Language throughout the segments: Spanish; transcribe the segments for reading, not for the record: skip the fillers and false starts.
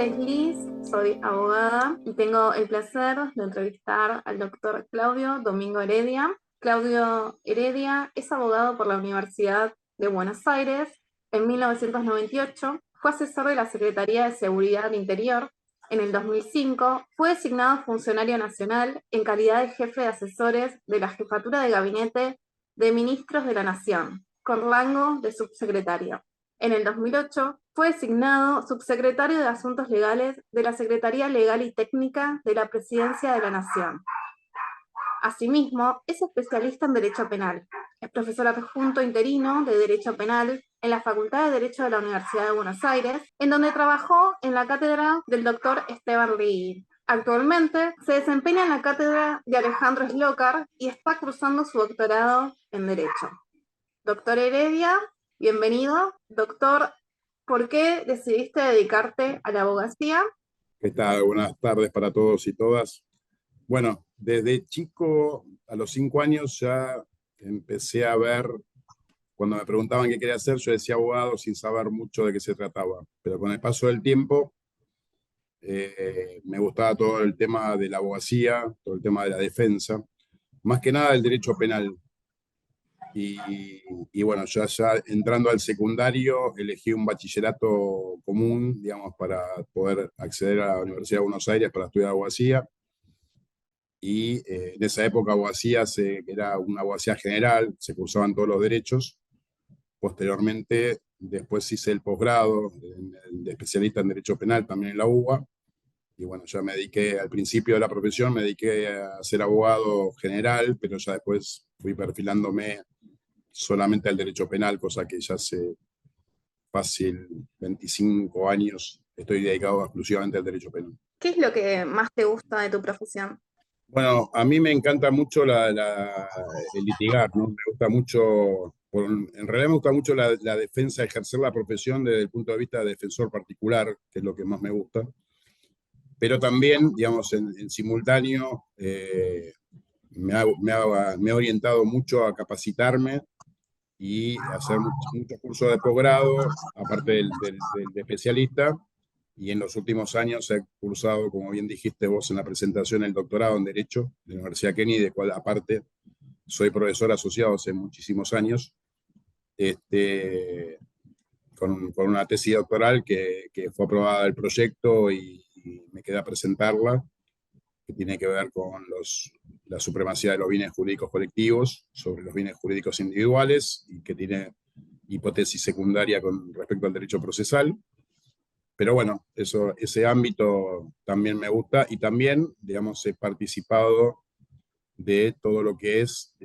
es Liz, soy abogada y tengo el placer de entrevistar al doctor Claudio Domingo Heredia. Claudio Heredia es abogado por la Universidad de Buenos Aires. En 1998 fue asesor de la Secretaría de Seguridad Interior. En el 2005 fue designado funcionario nacional en calidad de jefe de asesores de la Jefatura de Gabinete de Ministros de la Nación, con rango de subsecretario. En el 2008 fue designado subsecretario de Asuntos Legales de la Secretaría Legal y Técnica de la Presidencia de la Nación. Asimismo, es especialista en Derecho Penal. Es profesor adjunto interino de Derecho Penal en la Facultad de Derecho de la Universidad de Buenos Aires, en donde trabajó en la cátedra del doctor Esteban Rigui. Actualmente se desempeña en la cátedra de Alejandro Slokar y está cursando su doctorado en Derecho. Doctor Heredia, bienvenido. Doctor, ¿por qué decidiste dedicarte a la abogacía? ¿Qué tal? Buenas tardes para todos y todas. Bueno, desde chico, a los 5 años, ya empecé a ver, cuando me preguntaban qué quería hacer, yo decía abogado sin saber mucho de qué se trataba. Pero con el paso del tiempo, me gustaba todo el tema de la abogacía, todo el tema de la defensa, más que nada el derecho penal. Y bueno, ya entrando al secundario, elegí un bachillerato común, digamos, para poder acceder a la Universidad de Buenos Aires para estudiar abogacía. Y en esa época abogacía era una abogacía general, se cursaban todos los derechos. Posteriormente, después hice el posgrado de especialista en Derecho Penal, también en la UBA. Y bueno, ya me dediqué, al principio de la profesión, me dediqué a ser abogado general, pero ya después fui perfilándome solamente al derecho penal, cosa que ya hace fácil 25 años estoy dedicado exclusivamente al derecho penal. ¿Qué es lo que más te gusta de tu profesión? Bueno, a mí me encanta mucho el litigar, ¿no? Me gusta mucho, en realidad me gusta mucho la defensa, ejercer la profesión desde el punto de vista de defensor particular, que es lo que más me gusta. Pero también, digamos, en simultáneo, me he orientado mucho a capacitarme y hacer muchos cursos de posgrado, aparte de especialista. Y en los últimos años he cursado, como bien dijiste vos en la presentación, el doctorado en Derecho de la Universidad Kennedy, de cual aparte soy profesor asociado hace muchísimos años, con una tesis doctoral que fue aprobada el proyecto y me queda presentarla, que tiene que ver con la supremacía de los bienes jurídicos colectivos sobre los bienes jurídicos individuales y que tiene hipótesis secundaria con respecto al derecho procesal. Pero bueno, ese ámbito también me gusta y también, digamos, he participado de todo lo que es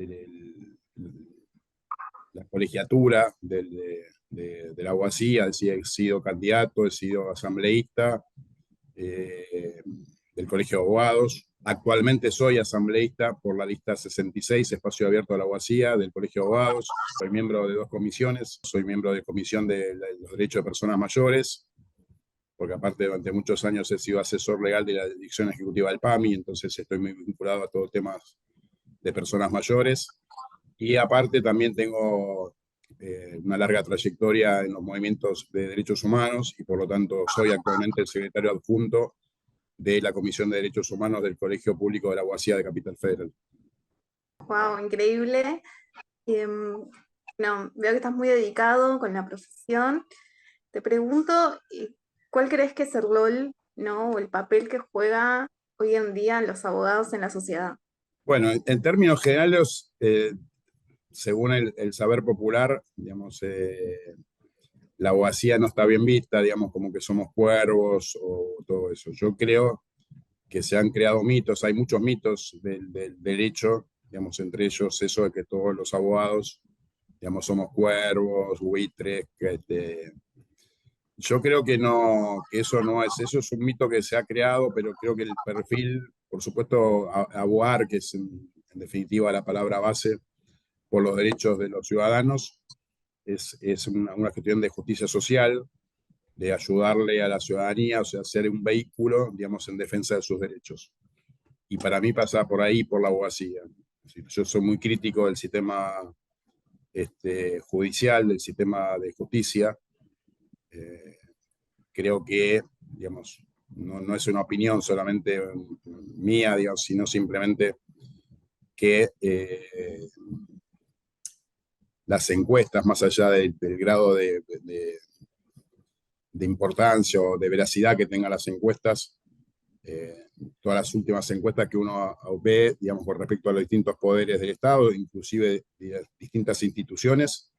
la colegiatura de la abogacía, he sido candidato, he sido asambleísta del Colegio de Abogados. Actualmente soy asambleísta por la lista 66, Espacio Abierto a la Abogacía, del Colegio de Abogados. Soy miembro de 2 comisiones, soy miembro de Comisión de los Derechos de Personas Mayores, porque aparte durante muchos años he sido asesor legal de la Dirección Ejecutiva del PAMI, entonces estoy muy vinculado a todos temas de personas mayores. Y aparte también tengo una larga trayectoria en los movimientos de derechos humanos y por lo tanto soy actualmente el secretario adjunto de la Comisión de Derechos Humanos del Colegio Público de la Abogacía de Capital Federal. Wow, increíble. No, veo que estás muy dedicado con la profesión. Te pregunto, ¿cuál crees que es el rol, no, o el papel que juega hoy en día los abogados en la sociedad? Bueno, en términos generales, según el saber popular, digamos, la abogacía no está bien vista, digamos, como que somos cuervos o todo eso. Yo creo que se han creado mitos, hay muchos mitos del derecho, digamos, entre ellos eso de que todos los abogados, digamos, somos cuervos, buitres, yo creo que no, que eso es un mito que se ha creado, pero creo que el perfil, por supuesto, abogar, que es en definitiva la palabra base por los derechos de los ciudadanos, es una cuestión de justicia social, de ayudarle a la ciudadanía, o sea, ser un vehículo, digamos, en defensa de sus derechos. Y para mí pasa por ahí, por la abogacía. Yo soy muy crítico del sistema judicial, del sistema de justicia. Creo que, digamos, no es una opinión solamente mía, digamos, sino simplemente que las encuestas, más allá del grado de importancia o de veracidad que tengan las encuestas, todas las últimas encuestas que uno ve, digamos, con respecto a los distintos poderes del Estado, inclusive de las distintas instituciones,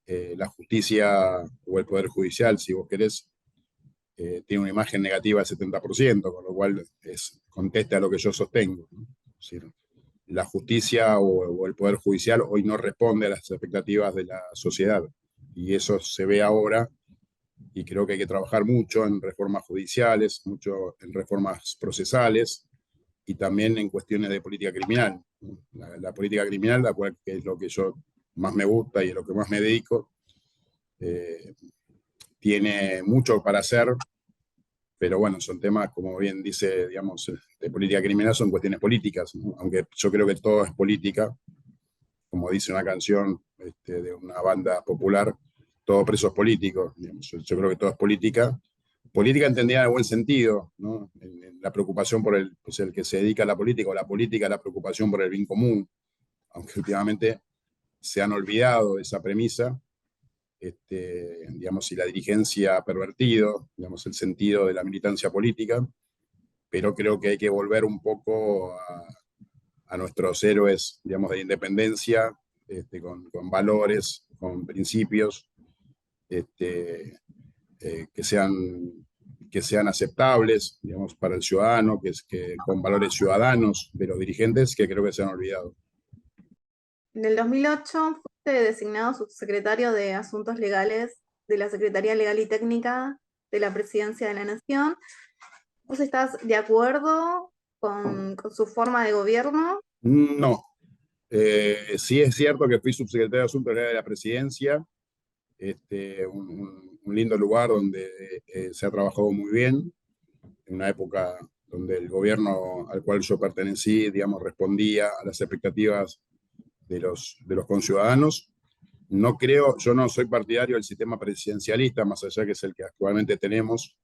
la justicia o el Poder Judicial, si vos querés, tiene una imagen negativa del 70%, con lo cual contesta a lo que yo sostengo, ¿no? Es decir, la justicia o el Poder Judicial hoy no responde a las expectativas de la sociedad, y eso se ve ahora, y creo que hay que trabajar mucho en reformas judiciales, mucho en reformas procesales, y también en cuestiones de política criminal. La política criminal, la cual que es lo que yo más me gusta y es lo que más me dedico, tiene mucho para hacer, pero bueno, son temas, como bien dice, digamos, de política criminal, son cuestiones políticas, ¿no? Aunque yo creo que todo es política, como dice una canción de una banda popular, todo preso es político, digamos. Yo creo que todo es política, política entendida en el buen sentido, ¿no? En la preocupación por pues el que se dedica a la política, o la política, la preocupación por el bien común, aunque últimamente se han olvidado de esa premisa, digamos, y la dirigencia ha pervertido, digamos, el sentido de la militancia política, pero creo que hay que volver un poco a nuestros héroes, digamos, de la independencia, con valores, con principios, que sean aceptables, digamos, para el ciudadano, con valores ciudadanos de los dirigentes, que creo que se han olvidado. En el 2008 fuiste designado subsecretario de Asuntos Legales de la Secretaría Legal y Técnica de la Presidencia de la Nación. ¿Vos estás de acuerdo con su forma de gobierno? No. Sí es cierto que fui subsecretario de Asuntos Legales de la Presidencia, un lindo lugar donde se ha trabajado muy bien, en una época donde el gobierno al cual yo pertenecí, digamos, respondía a las expectativas de los conciudadanos. No creo, yo no soy partidario del sistema presidencialista, más allá que es el que actualmente tenemos.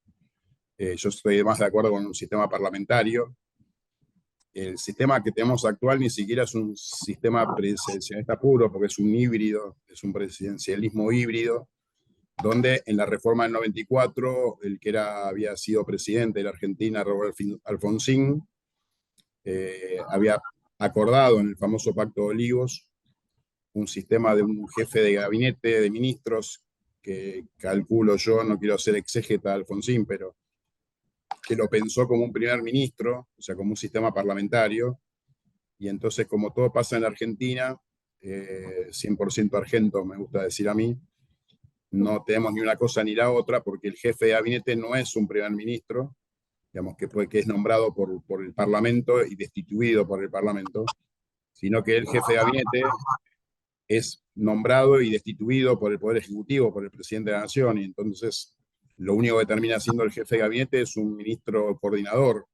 Yo estoy más de acuerdo con un sistema parlamentario. El sistema que tenemos actual ni siquiera es un sistema presidencialista puro, porque es un híbrido, es un presidencialismo híbrido, donde en la reforma del 94, el que había sido presidente de la Argentina, Robert Alfonsín, había acordado en el famoso Pacto de Olivos un sistema de un jefe de gabinete de ministros, que calculo yo, no quiero ser exégeta de Alfonsín, pero que lo pensó como un primer ministro, o sea, como un sistema parlamentario, y entonces como todo pasa en la Argentina, 100% argento me gusta decir a mí, no tenemos ni una cosa ni la otra, porque el jefe de gabinete no es un primer ministro, digamos, que es nombrado por el Parlamento y destituido por el Parlamento, sino que el jefe de gabinete es nombrado y destituido por el Poder Ejecutivo, por el presidente de la Nación, y entonces lo único que termina siendo el jefe de gabinete es un ministro coordinador,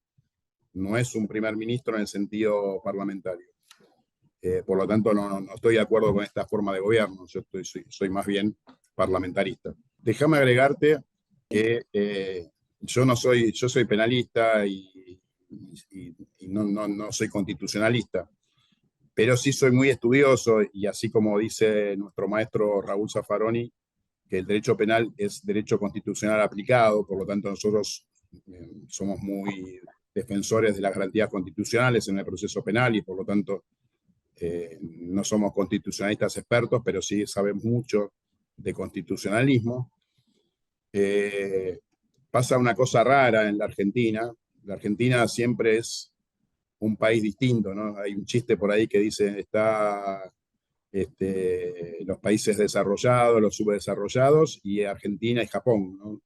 no es un primer ministro en el sentido parlamentario. Por lo tanto, no estoy de acuerdo con esta forma de gobierno, yo soy más bien parlamentarista. Déjame agregarte que yo soy penalista y no soy constitucionalista, pero sí soy muy estudioso, y así como dice nuestro maestro Raúl Zaffaroni, que el derecho penal es derecho constitucional aplicado, por lo tanto nosotros somos muy defensores de las garantías constitucionales en el proceso penal, y por lo tanto no somos constitucionalistas expertos, pero sí sabemos mucho de constitucionalismo. Pasa una cosa rara en la Argentina. La Argentina siempre es un país distinto, ¿no? Hay un chiste por ahí que dice, los países desarrollados, los subdesarrollados, y Argentina y Japón, ¿no?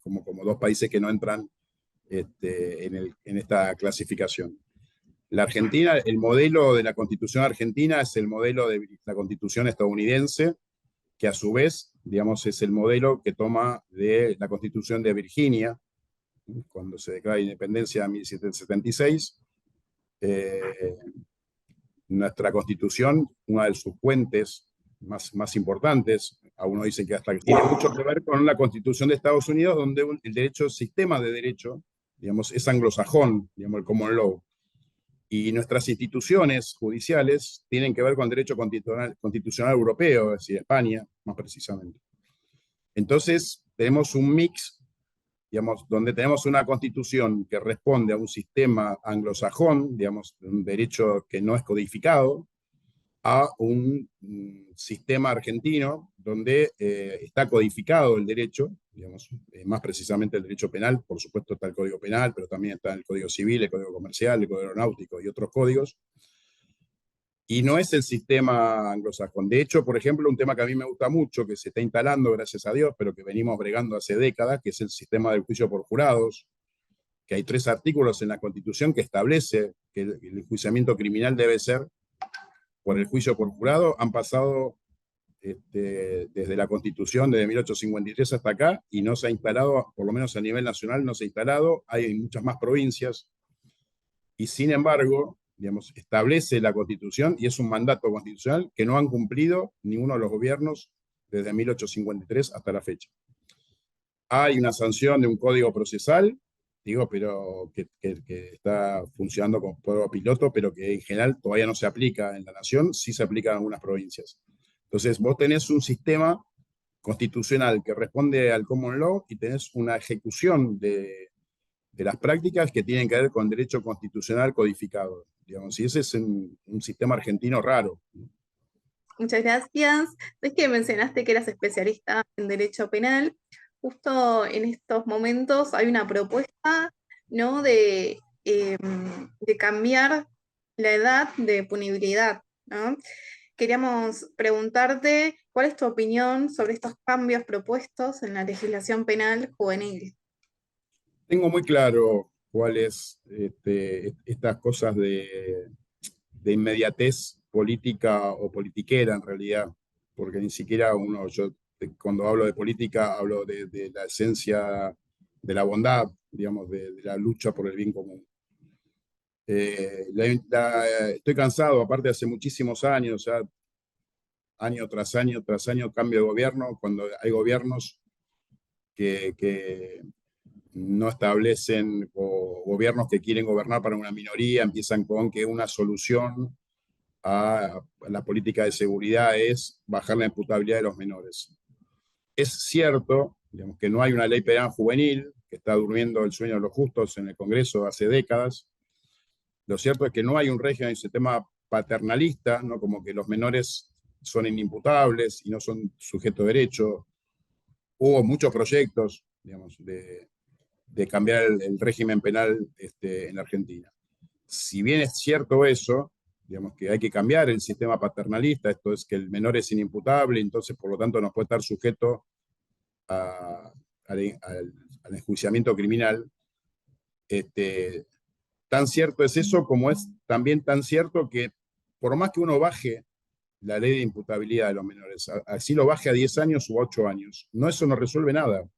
Como dos países que no entran en esta clasificación. La Argentina, el modelo de la Constitución argentina es el modelo de la Constitución estadounidense, que a su vez, digamos, es el modelo que toma de la Constitución de Virginia, cuando se declara la independencia en 1776. Nuestra Constitución, una de sus fuentes más importantes, algunos dicen que hasta tiene mucho que ver con la Constitución de Estados Unidos, donde el sistema de derecho digamos, es anglosajón, digamos, el common law. Y nuestras instituciones judiciales tienen que ver con el derecho constitucional europeo, es decir, España, más precisamente. Entonces, tenemos un mix, digamos, donde tenemos una constitución que responde a un sistema anglosajón, digamos, un derecho que no es codificado, a un sistema argentino donde está codificado el derecho, digamos, más precisamente el derecho penal, por supuesto está el Código Penal, pero también está el Código Civil, el Código Comercial, el Código Aeronáutico y otros códigos, y no es el sistema anglosajón. De hecho, por ejemplo, un tema que a mí me gusta mucho, que se está instalando, gracias a Dios, pero que venimos bregando hace décadas, que es el sistema del juicio por jurados, que hay 3 artículos en la Constitución que establece que el enjuiciamiento criminal debe ser por el juicio por jurado. Han pasado desde la Constitución, desde 1853 hasta acá, y no se ha instalado, por lo menos a nivel nacional, no se ha instalado. Hay muchas más provincias, y sin embargo, digamos, establece la Constitución, y es un mandato constitucional que no han cumplido ninguno de los gobiernos desde 1853 hasta la fecha. Hay una sanción de un código procesal, digo, pero que está funcionando como prueba piloto, pero que en general todavía no se aplica en la nación, sí se aplica en algunas provincias. Entonces, vos tenés un sistema constitucional que responde al common law y tenés una ejecución de las prácticas que tienen que ver con derecho constitucional codificado, digamos, y ese es un sistema argentino raro. Muchas gracias. Es que mencionaste que eras especialista en derecho penal. Justo en estos momentos hay una propuesta, ¿no? De cambiar la edad de punibilidad, ¿no? Queríamos preguntarte cuál es tu opinión sobre estos cambios propuestos en la legislación penal juvenil. Tengo muy claro cuáles estas cosas de inmediatez política o politiquera en realidad, porque ni siquiera yo cuando hablo de política hablo de la esencia de la bondad, digamos, de la lucha por el bien común. Estoy cansado, aparte hace muchísimos años, ya año tras año cambio de gobierno, cuando hay gobiernos que no establecen, o gobiernos que quieren gobernar para una minoría, empiezan con que una solución a la política de seguridad es bajar la imputabilidad de los menores. Es cierto, digamos, que no hay una ley penal juvenil, que está durmiendo el sueño de los justos en el Congreso hace décadas. Lo cierto es que no hay un régimen, un sistema paternalista, ¿no? Como que los menores son inimputables y no son sujeto de derecho. Hubo muchos proyectos, digamos, de cambiar el régimen penal en la Argentina. Si bien es cierto eso, digamos que hay que cambiar el sistema paternalista, esto es que el menor es inimputable, entonces por lo tanto no puede estar sujeto al enjuiciamiento criminal. Tan cierto es eso como es también tan cierto que por más que uno baje la ley de imputabilidad de los menores, así lo baje a 10 años u 8 años, eso no resuelve nada.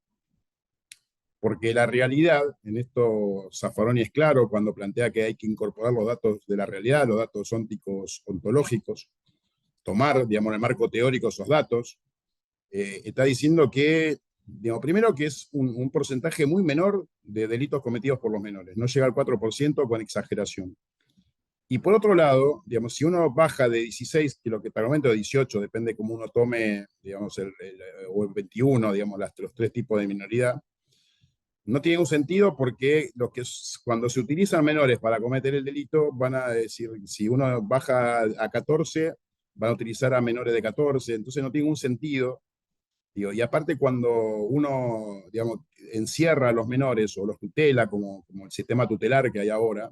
Porque la realidad, en esto Zaffaroni es claro cuando plantea que hay que incorporar los datos de la realidad, los datos ónticos ontológicos, tomar, digamos, en el marco teórico esos datos, está diciendo que, digamos, primero que es un porcentaje muy menor de delitos cometidos por los menores, no llega al 4% con exageración. Y por otro lado, digamos, si uno baja de 16, que lo que te comento de 18, depende cómo uno tome, digamos, o el 21, digamos, los 3 tipos de minoridad, no tiene un sentido porque cuando se utilizan menores para cometer el delito, van a decir, si uno baja a 14, van a utilizar a menores de 14, entonces no tiene un sentido. Digo, y aparte cuando uno, digamos, encierra a los menores o los tutela, como el sistema tutelar que hay ahora,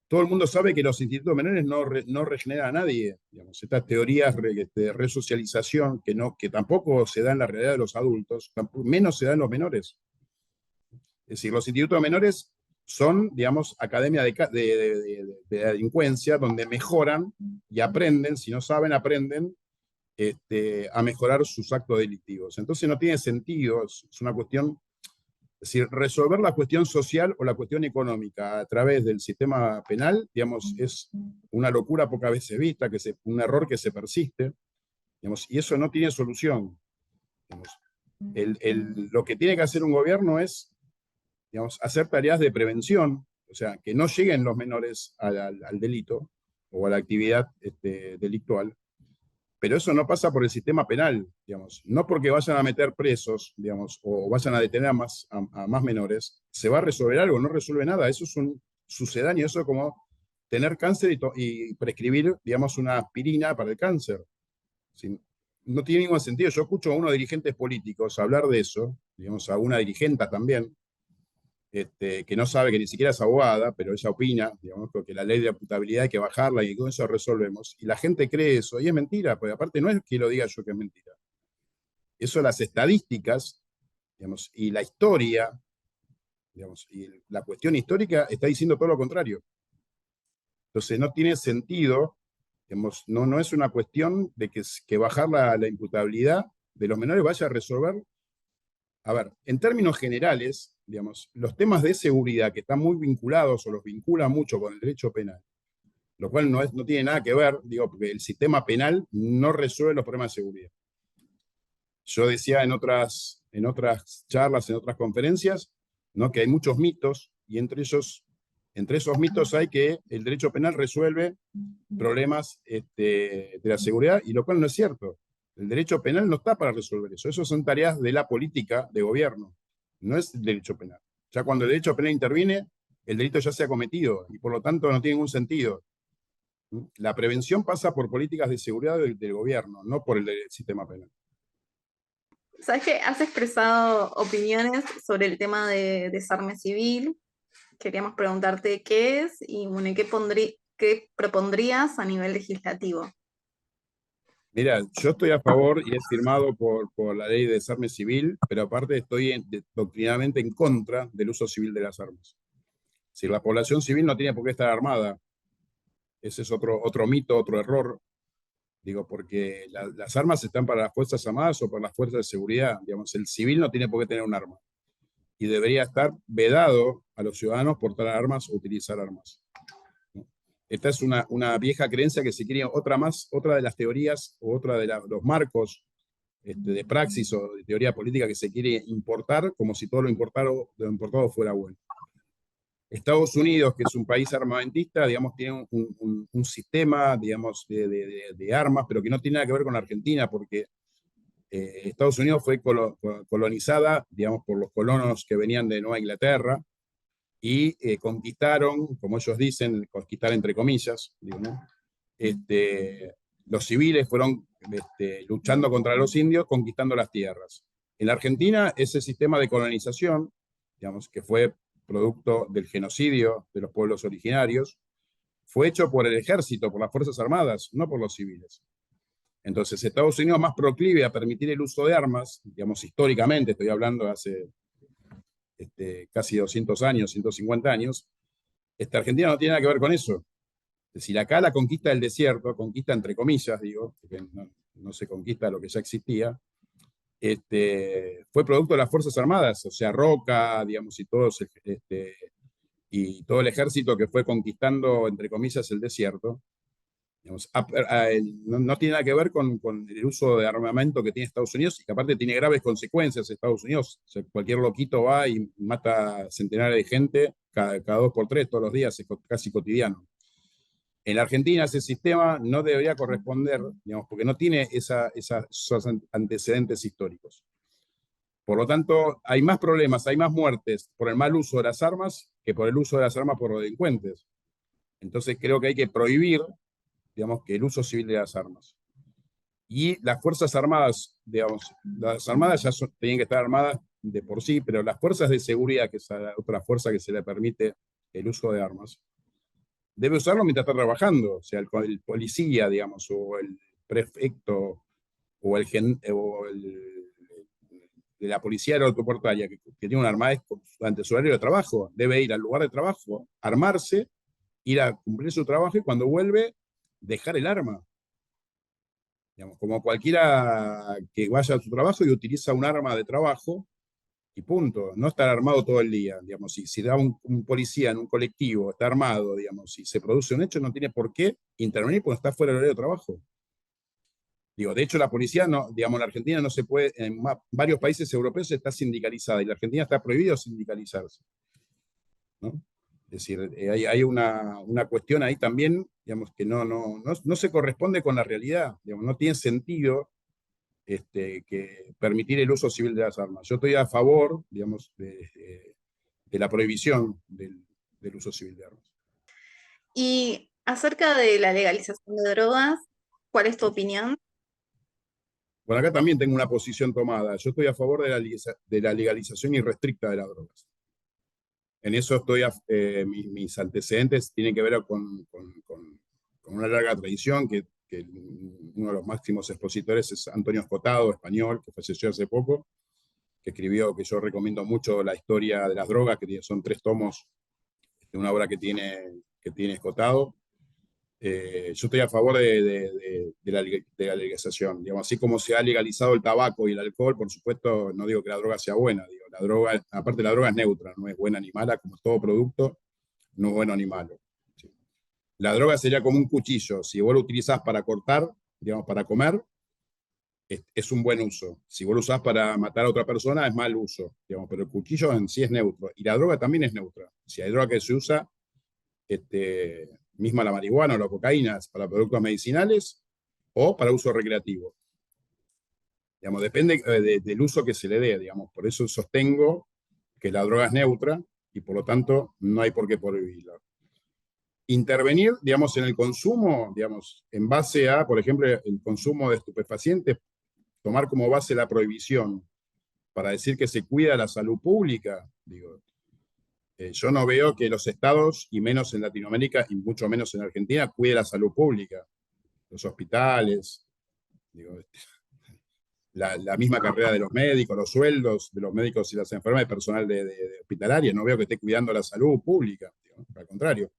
todo el mundo sabe que los institutos menores no regeneran a nadie. Digamos, estas teorías de resocialización que tampoco se dan en la realidad de los adultos, menos se dan en los menores. Es decir, los institutos menores son, digamos, academias de delincuencia donde mejoran y aprenden, si no saben, aprenden a mejorar sus actos delictivos. Entonces no tiene sentido, es una cuestión, es decir, resolver la cuestión social o la cuestión económica a través del sistema penal, digamos, es una locura pocas veces vista, un error que se persiste, digamos, y eso no tiene solución. Digamos. Lo que tiene que hacer un gobierno es digamos, hacer tareas de prevención, o sea, que no lleguen los menores al delito o a la actividad delictual, pero eso no pasa por el sistema penal, digamos, no porque vayan a meter presos, digamos, o vayan a detener a más menores, se va a resolver algo, no resuelve nada, eso es un sucedáneo, eso es como tener cáncer y prescribir, digamos, una aspirina para el cáncer. ¿Sí? No tiene ningún sentido. Yo escucho a unos dirigentes políticos hablar de eso, digamos, a una dirigenta también, que no sabe, que ni siquiera es abogada, pero ella opina, digamos, que la ley de imputabilidad hay que bajarla y con eso resolvemos. Y la gente cree eso, y es mentira, porque aparte no es que lo diga yo que es mentira. Eso las estadísticas, digamos, y la historia, digamos, y la cuestión histórica está diciendo todo lo contrario. Entonces no tiene sentido, digamos, no es una cuestión de que bajar la imputabilidad de los menores vaya a resolver. A ver, en términos generales, digamos, los temas de seguridad que están muy vinculados o los vinculan mucho con el derecho penal, lo cual no tiene nada que ver, digo, porque el sistema penal no resuelve los problemas de seguridad. Yo decía en otras charlas, en otras conferencias, ¿no?, que hay muchos mitos y entre esos mitos hay que el derecho penal resuelve problemas de la seguridad, y lo cual no es cierto. El derecho penal no está para resolver eso. Eso son tareas de la política de gobierno, no es el derecho penal. Ya cuando el derecho penal interviene, el delito ya se ha cometido y por lo tanto no tiene ningún sentido. La prevención pasa por políticas de seguridad del gobierno, no por el sistema penal. Sabes que has expresado opiniones sobre el tema de desarme civil. Queríamos preguntarte qué es y bueno, qué propondrías a nivel legislativo. Mira, yo estoy a favor y he firmado por la ley de desarme civil, pero aparte estoy doctrinadamente en contra del uso civil de las armas. Si la población civil no tiene por qué estar armada, ese es otro mito, otro error. Digo, porque las armas están para las Fuerzas Armadas o para las fuerzas de seguridad. Digamos, el civil no tiene por qué tener un arma. Y debería estar vedado a los ciudadanos portar armas o utilizar armas. ¿No? Esta es una vieja creencia que se quiere, otra de las teorías o otra de los marcos de praxis o de teoría política que se quiere importar, como si todo lo importado fuera bueno. Estados Unidos, que es un país armamentista, digamos, tiene un sistema, digamos, de armas, pero que no tiene nada que ver con la Argentina, porque Estados Unidos fue colonizada, digamos, por los colonos que venían de Nueva Inglaterra y conquistaron, como ellos dicen, conquistar entre comillas, digo, ¿no? Los civiles fueron luchando contra los indios, conquistando las tierras. En la Argentina, ese sistema de colonización, digamos, que fue producto del genocidio de los pueblos originarios, fue hecho por el ejército, por las Fuerzas Armadas, no por los civiles. Entonces, Estados Unidos más proclive a permitir el uso de armas, digamos, históricamente, estoy hablando de hace casi 200 años, 150 años, Argentina no tiene nada que ver con eso. Es decir, acá la conquista del desierto, conquista entre comillas, digo, porque no se conquista lo que ya existía, fue producto de las Fuerzas Armadas, o sea, Roca, digamos, y todo el ejército que fue conquistando, entre comillas, el desierto. Digamos, no tiene nada que ver con el uso de armamento que tiene Estados Unidos y que aparte tiene graves consecuencias Estados Unidos. O sea, cualquier loquito va y mata centenares de gente cada 2 por 3 todos los días, es casi cotidiano. En la Argentina ese sistema no debería corresponder, digamos, porque no tiene esos antecedentes históricos. Por lo tanto, hay más problemas, hay más muertes por el mal uso de las armas que por el uso de las armas por los delincuentes. Entonces creo que hay que prohibir, digamos, que el uso civil de las armas. Y las Fuerzas Armadas, digamos, las armadas ya tenían que estar armadas de por sí, pero las fuerzas de seguridad, que es otra fuerza que se le permite el uso de armas, debe usarlo mientras está trabajando. O sea, el policía, digamos, o el prefecto, o el de la policía aeroportuaria que tiene un arma durante su horario de trabajo, debe ir al lugar de trabajo, armarse, ir a cumplir su trabajo y cuando vuelve, dejar el arma. Digamos, como cualquiera que vaya a su trabajo y utiliza un arma de trabajo, y punto. No estar armado todo el día. Digamos, si da un policía en un colectivo, está armado, digamos, si se produce un hecho, no tiene por qué intervenir cuando está fuera del horario de trabajo. Digo, de hecho, la policía, no, digamos, la Argentina no se puede, en varios países europeos está sindicalizada y la Argentina está prohibido sindicalizarse. ¿no? Es decir, hay una cuestión ahí también, digamos, que no se corresponde con la realidad, digamos, no tiene sentido que permitir el uso civil de las armas. Yo estoy a favor, digamos, de la prohibición del uso civil de armas. Y acerca de la legalización de drogas, ¿cuál es tu opinión? Bueno, acá también tengo una posición tomada. Yo estoy a favor de la legalización irrestricta de las drogas. En eso mis antecedentes tienen que ver con una larga tradición que uno de los máximos expositores es Antonio Escotado, español, que falleció hace poco, que escribió, que yo recomiendo mucho, La historia de las drogas, que son 3 tomos de una obra que tiene Escotado. Yo estoy a favor de la legalización. Digamos, así como se ha legalizado el tabaco y el alcohol, por supuesto, no digo que la droga sea buena. Digo, aparte la droga es neutra, no es buena ni mala, como todo producto, no es bueno ni malo. ¿Sí? La droga sería como un cuchillo. Si vos lo utilizás para cortar, digamos, para comer, es un buen uso. Si vos lo usás para matar a otra persona, es mal uso. Digamos, pero el cuchillo en sí es neutro. Y la droga también es neutra. Si hay droga que se usa misma la marihuana o la cocaína para productos medicinales o para uso recreativo. Digamos, depende del uso que se le dé, digamos. Por eso sostengo que la droga es neutra y por lo tanto no hay por qué prohibirla. Intervenir, digamos, en el consumo, digamos, en base a, por ejemplo, el consumo de estupefacientes, tomar como base la prohibición para decir que se cuida la salud pública, digo, yo no veo que los estados, y menos en Latinoamérica, y mucho menos en Argentina, cuide la salud pública, los hospitales, digo, la misma carrera de los médicos, los sueldos de los médicos y las enfermeras, el personal de hospitalaria, no veo que esté cuidando la salud pública, digo, al contrario.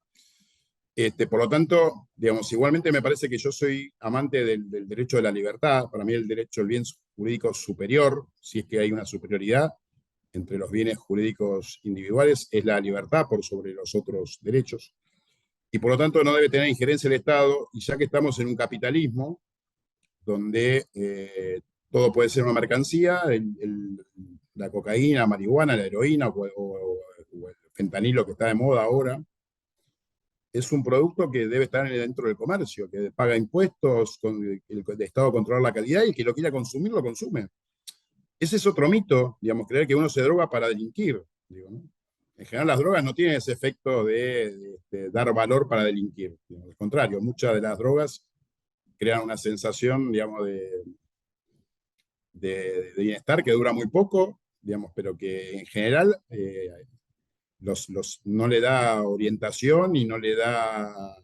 Por lo tanto, digamos, igualmente me parece que yo soy amante del derecho de la libertad. Para mí el derecho, el bien jurídico superior, si es que hay una superioridad entre los bienes jurídicos individuales, es la libertad por sobre los otros derechos. Y por lo tanto no debe tener injerencia el Estado, y ya que estamos en un capitalismo donde todo puede ser una mercancía, la cocaína, marihuana, la heroína o el fentanilo que está de moda ahora, es un producto que debe estar dentro del comercio, que paga impuestos, el Estado controla la calidad y el que lo quiera consumir, lo consume. Ese es otro mito, digamos, creer que uno se droga para delinquir. Digo, ¿no? En general las drogas no tienen ese efecto de dar valor para delinquir. Digamos, al contrario, muchas de las drogas crean una sensación, digamos, de bienestar que dura muy poco, digamos, pero que en general no le da orientación y no le da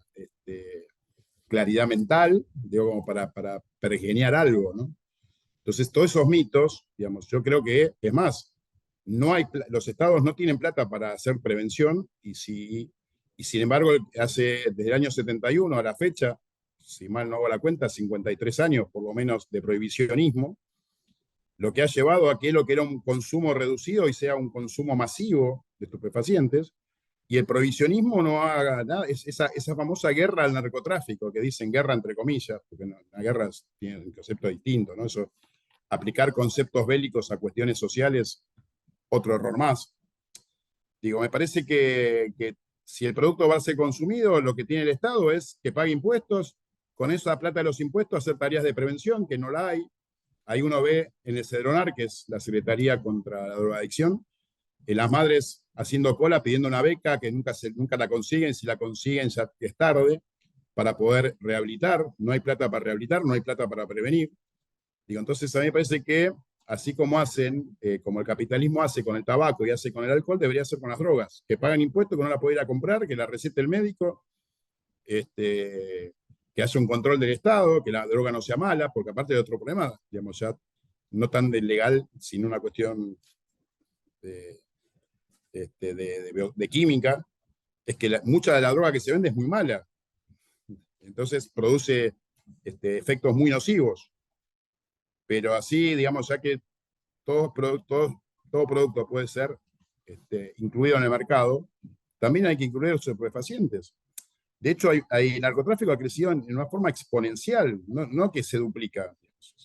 claridad mental, digo, como para pergeñar algo, ¿no? Entonces, todos esos mitos, digamos, yo creo que, es más, los estados no tienen plata para hacer prevención y sin embargo, desde el año 71 a la fecha, si mal no hago la cuenta, 53 años por lo menos de prohibicionismo, lo que ha llevado a que lo que era un consumo reducido y sea un consumo masivo de estupefacientes, y el prohibicionismo no haga nada, esa famosa guerra al narcotráfico, que dicen guerra entre comillas, porque la guerra tiene un concepto distinto, ¿no? Eso, aplicar conceptos bélicos a cuestiones sociales, otro error más. Digo, me parece que si el producto va a ser consumido, lo que tiene el Estado es que pague impuestos, con esa plata de los impuestos hacer tareas de prevención, que no la hay. Ahí uno ve en el CEDRONAR, que es la Secretaría contra la Drogadicción, en las madres haciendo cola, pidiendo una beca que nunca la consiguen, si la consiguen ya es tarde, para poder rehabilitar. No hay plata para rehabilitar, no hay plata para prevenir. Digo, entonces a mí me parece que así como como el capitalismo hace con el tabaco y hace con el alcohol, debería hacer con las drogas, que pagan impuestos, que no la puede ir a comprar, que la recete el médico, que haya un control del Estado, que la droga no sea mala, porque aparte de otro problema, digamos, ya no tan de legal, sino una cuestión de, de química, es que mucha de la droga que se vende es muy mala. Entonces produce efectos muy nocivos. Pero así, digamos, ya que todo producto puede ser incluido en el mercado, también hay que incluir los estupefacientes. De hecho, el narcotráfico ha crecido en una forma exponencial, no que se duplica.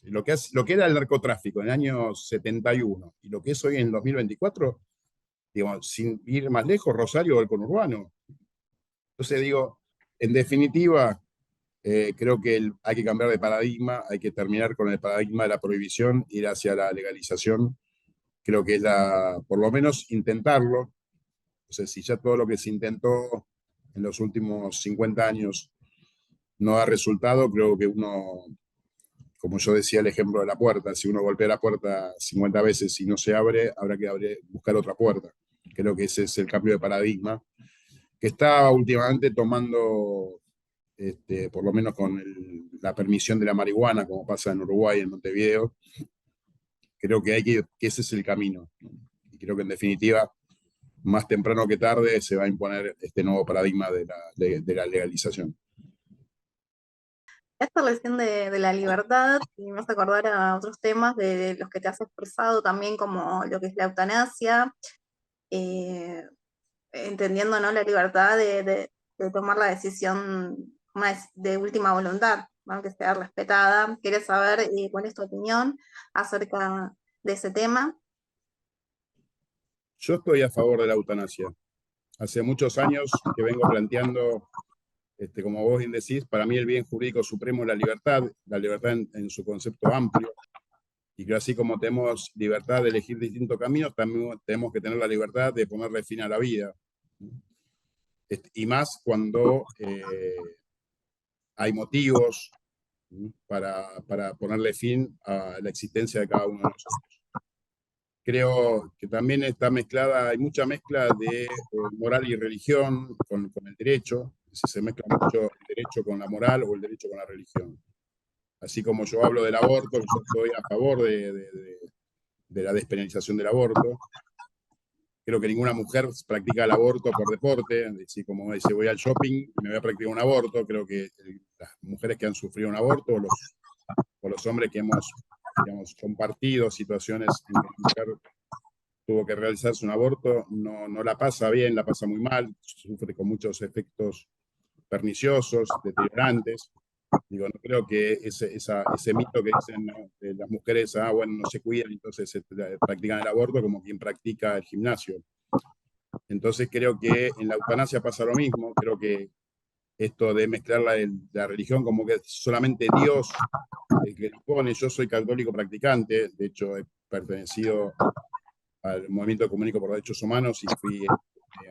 Lo que era el narcotráfico en el año 71 y lo que es hoy en 2024 digamos, sin ir más lejos, Rosario o el conurbano. Entonces digo, en definitiva, creo que hay que cambiar de paradigma, hay que terminar con el paradigma de la prohibición, ir hacia la legalización. Creo que es por lo menos intentarlo. O sea, si ya todo lo que se intentó en los últimos 50 años no da resultado, creo que uno, como yo decía el ejemplo de la puerta, si uno golpea la puerta 50 veces y no se abre, habrá que buscar otra puerta. Creo que ese es el cambio de paradigma que está últimamente tomando, por lo menos con la permisión de la marihuana, como pasa en Uruguay, en Montevideo. Creo que ese es el camino, ¿no? Y creo que en definitiva, más temprano que tarde, se va a imponer este nuevo paradigma de la legalización. Esta recién de la libertad, y me hace acordar a otros temas de los que te has expresado también, como lo que es la eutanasia, eh, entendiendo, ¿no?, la libertad de tomar la decisión de última voluntad, ¿no?, que sea respetada. Quería saber cuál es tu opinión acerca de ese tema. Yo estoy a favor de la eutanasia. Hace muchos años que vengo planteando, como vos bien decís, para mí el bien jurídico supremo es la libertad en su concepto amplio, y que así como tenemos libertad de elegir distintos caminos, también tenemos que tener la libertad de ponerle fin a la vida. Y más cuando hay motivos para ponerle fin a la existencia de cada uno de nosotros. Creo que también está mezclada, hay mucha mezcla de moral y religión con el derecho. Se mezcla mucho el derecho con la moral o el derecho con la religión. Así como yo hablo del aborto, yo estoy a favor de la despenalización del aborto. Creo que ninguna mujer practica el aborto por deporte, así como dice voy al shopping y me voy a practicar un aborto. Creo que las mujeres que han sufrido un aborto o los hombres que hemos, digamos, compartido situaciones en que la mujer tuvo que realizarse un aborto, no la pasa bien, la pasa muy mal, sufre con muchos efectos perniciosos, deteriorantes. Digo, no creo que ese mito que dicen, ¿no?, de las mujeres, bueno, no se cuidan, entonces practican el aborto como quien practica el gimnasio. Entonces creo que en la eutanasia pasa lo mismo. Creo que esto de mezclar la religión como que solamente Dios el que dispone. Yo soy católico practicante, de hecho he pertenecido al Movimiento Ecuménico por Derechos Humanos y fui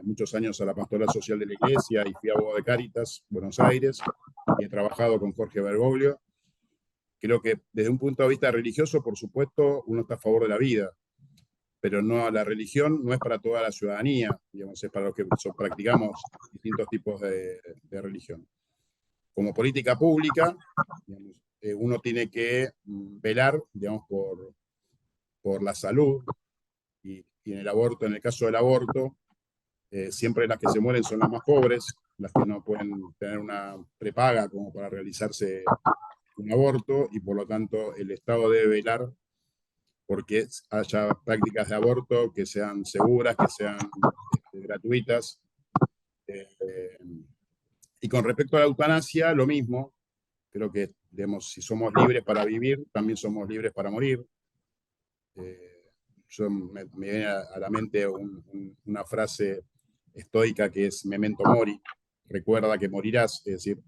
muchos años a la Pastoral Social de la Iglesia y fui abogado de Cáritas, Buenos Aires, y he trabajado con Jorge Bergoglio. Creo que desde un punto de vista religioso, por supuesto, uno está a favor de la vida, pero no, la religión no es para toda la ciudadanía, digamos, es para los que practicamos distintos tipos de religión. Como política pública, digamos, uno tiene que velar, digamos, por la salud, y en el aborto, en el caso del aborto, siempre las que se mueren son las más pobres, las que no pueden tener una prepaga como para realizarse un aborto, y por lo tanto el Estado debe velar porque haya prácticas de aborto que sean seguras, que sean gratuitas. Eh, y con respecto a la eutanasia, lo mismo. Creo que, digamos, si somos libres para vivir, también somos libres para morir. Me viene a la mente una frase estoica que es memento mori, recuerda que morirás, es decir,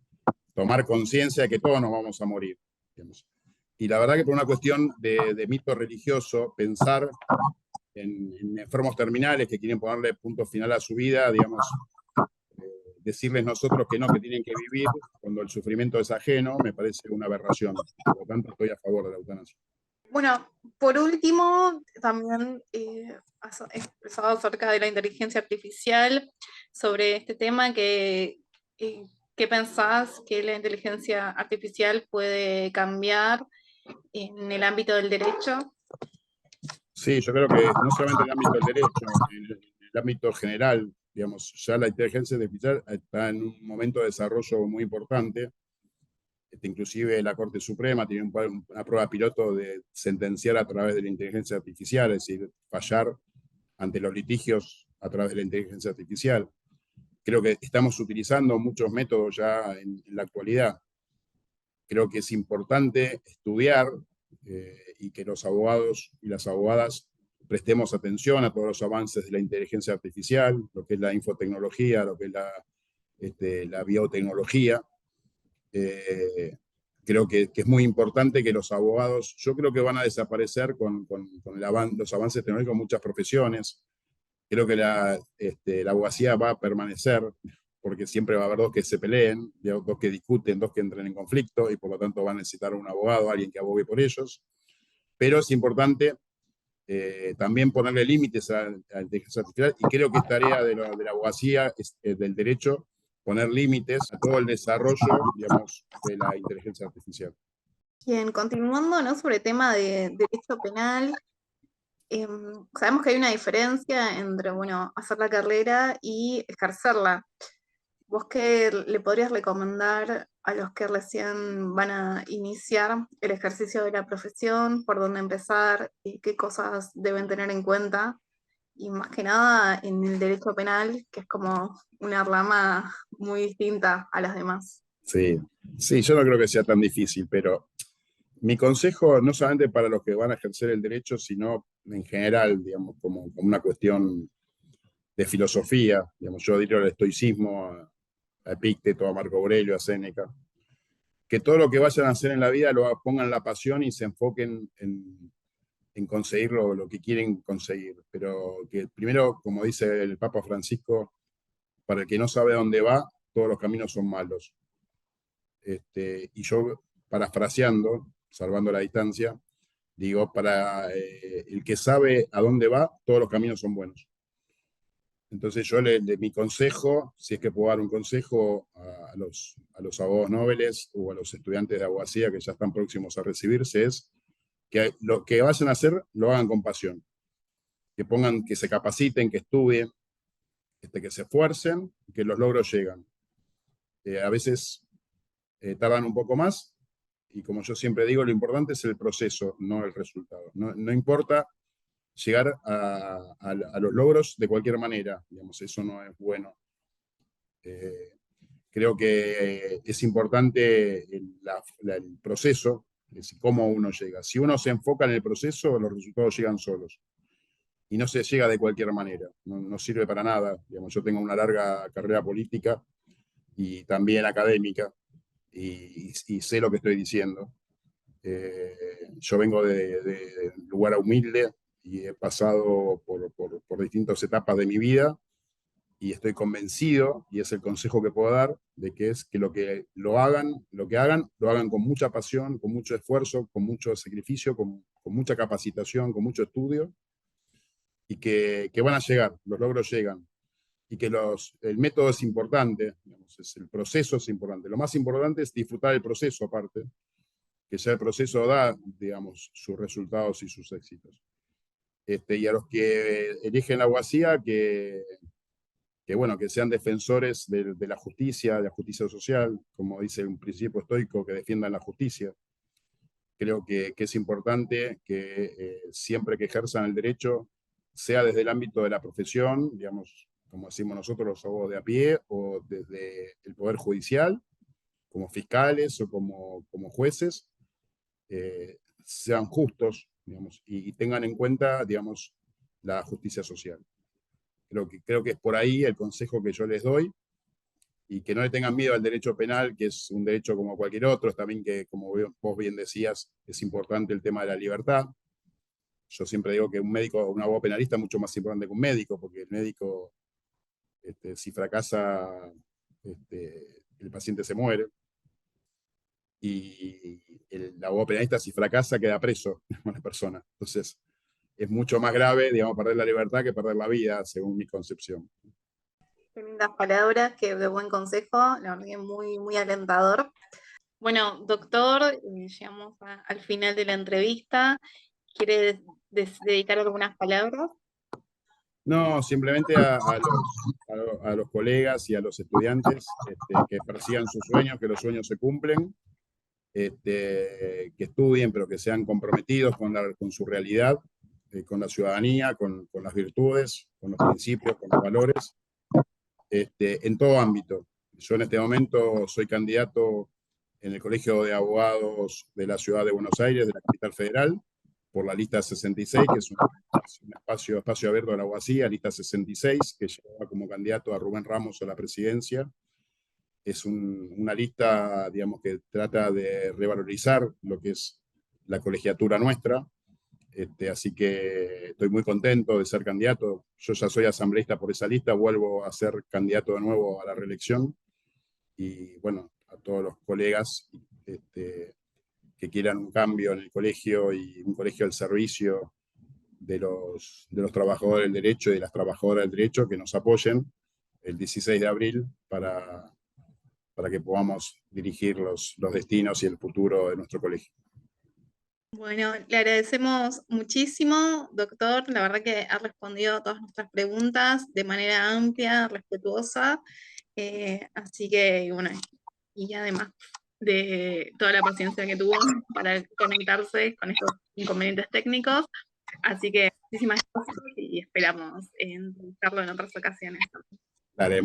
tomar conciencia de que todos nos vamos a morir, digamos. Y la verdad que por una cuestión de mito religioso, pensar en enfermos terminales que quieren ponerle punto final a su vida, digamos, decirles nosotros que no, que tienen que vivir cuando el sufrimiento es ajeno, me parece una aberración. Por lo tanto, estoy a favor de la eutanasia. Bueno, por último, también has expresado acerca de la inteligencia artificial, sobre este tema ¿qué pensás que la inteligencia artificial puede cambiar en el ámbito del derecho? Sí, yo creo que no solamente en el ámbito del derecho, en el ámbito general, digamos, ya la inteligencia artificial está en un momento de desarrollo muy importante. Inclusive la Corte Suprema tiene una prueba piloto de sentenciar a través de la inteligencia artificial, es decir, fallar ante los litigios a través de la inteligencia artificial. Creo que estamos utilizando muchos métodos ya en la actualidad. Creo que es importante estudiar y que los abogados y las abogadas prestemos atención a todos los avances de la inteligencia artificial, lo que es la infotecnología, lo que es la biotecnología. Eh, Creo que es muy importante que los abogados, yo creo que van a desaparecer con los avances tecnológicos en muchas profesiones. Creo que la abogacía va a permanecer, porque siempre va a haber dos que se peleen, dos que discuten, dos que entren en conflicto, y por lo tanto van a necesitar un abogado, alguien que abogue por ellos. Pero es importante también ponerle límites a la inteligencia artificial, y creo que es tarea de la abogacía, del derecho, poner límites a todo el desarrollo, digamos, de la inteligencia artificial. Bien, continuando, ¿no? Sobre el tema de derecho penal, sabemos que hay una diferencia entre, bueno, hacer la carrera y ejercerla. ¿Vos qué le podrías recomendar a los que recién van a iniciar el ejercicio de la profesión? ¿Por dónde empezar? Y ¿qué cosas deben tener en cuenta? Y más que nada en el derecho penal, que es como una rama muy distinta a las demás. Sí, sí, yo no creo que sea tan difícil, pero mi consejo, no solamente para los que van a ejercer el derecho, sino en general, digamos, como una cuestión de filosofía, digamos, yo diría al estoicismo, a Epicteto, a Marco Aurelio, a Séneca, que todo lo que vayan a hacer en la vida lo pongan la pasión y se enfoquen en conseguir lo que quieren conseguir. Pero que primero, como dice el Papa Francisco, para el que no sabe dónde va, todos los caminos son malos. Y yo, parafraseando, salvando la distancia, digo, para el que sabe a dónde va, todos los caminos son buenos. Entonces yo mi consejo, si es que puedo dar un consejo a los abogados nobles o a los estudiantes de abogacía que ya están próximos a recibirse, es que lo que vayan a hacer lo hagan con pasión, que pongan, que se capaciten, que estudien, que se esfuercen, que los logros llegan. A veces tardan un poco más, y como yo siempre digo, lo importante es el proceso, no el resultado. No, no importa llegar a los logros de cualquier manera, digamos, eso no es bueno. Eh, Creo que es importante el proceso, es decir, cómo uno llega. Si uno se enfoca en el proceso, los resultados llegan solos. Y no se llega de cualquier manera, no, no sirve para nada. Digamos, yo tengo una larga carrera política y también académica, y sé lo que estoy diciendo. Yo vengo de un lugar humilde y he pasado por distintas etapas de mi vida, y estoy convencido, y es el consejo que puedo dar, de que es que lo que hagan, lo hagan con mucha pasión, con mucho esfuerzo, con mucho sacrificio, con mucha capacitación, con mucho estudio, y que van a llegar, los logros llegan, y que el método es importante, digamos, el proceso es importante. Lo más importante es disfrutar el proceso aparte, que ya el proceso da, digamos, sus resultados y sus éxitos. Y a los que eligen la abogacía, bueno, que sean defensores de la justicia social, como dice un principio estoico, que defiendan la justicia. Creo que es importante que siempre que ejerzan el derecho, sea desde el ámbito de la profesión, digamos, como decimos nosotros los abogados de a pie, o desde el Poder Judicial, como fiscales o como jueces, sean justos, digamos, y tengan en cuenta, digamos, la justicia social. Creo que es por ahí el consejo que yo les doy, y que no le tengan miedo al derecho penal, que es un derecho como cualquier otro. También, que, como vos bien decías, es importante el tema de la libertad. Yo siempre digo que un abogado penalista es mucho más importante que un médico, porque el médico, si fracasa, el paciente se muere, y el abogado penalista, si fracasa, queda preso una persona. Entonces, es mucho más grave, digamos, perder la libertad que perder la vida, según mi concepción. Qué lindas palabras, qué de buen consejo, la verdad que muy, muy alentador. Bueno, doctor, llegamos al final de la entrevista. ¿Quiere dedicar algunas palabras? No, simplemente a los colegas y a los estudiantes, que persigan sus sueños, que los sueños se cumplen, que estudien, pero que sean comprometidos con su realidad, con la ciudadanía, con las virtudes, con los principios, con los valores, en todo ámbito. Yo en este momento soy candidato en el Colegio de Abogados de la Ciudad de Buenos Aires, de la capital federal, por la lista 66, que es un espacio abierto de la Guasía, lista 66, que lleva como candidato a Rubén Ramos a la presidencia. Es una lista, digamos, que trata de revalorizar lo que es la colegiatura nuestra. Así que estoy muy contento de ser candidato. Yo ya soy asambleísta por esa lista, vuelvo a ser candidato de nuevo a la reelección. Y bueno, a todos los colegas que quieran un cambio en el colegio y un colegio al servicio de los trabajadores del derecho y de las trabajadoras del derecho, que nos apoyen el 16 de abril para que podamos dirigir los destinos y el futuro de nuestro colegio. Bueno, le agradecemos muchísimo, doctor. La verdad que ha respondido a todas nuestras preguntas de manera amplia, respetuosa. Así que, bueno, y además de toda la paciencia que tuvo para conectarse con estos inconvenientes técnicos. Así que muchísimas gracias y esperamos entrevistarlo en otras ocasiones. Dale,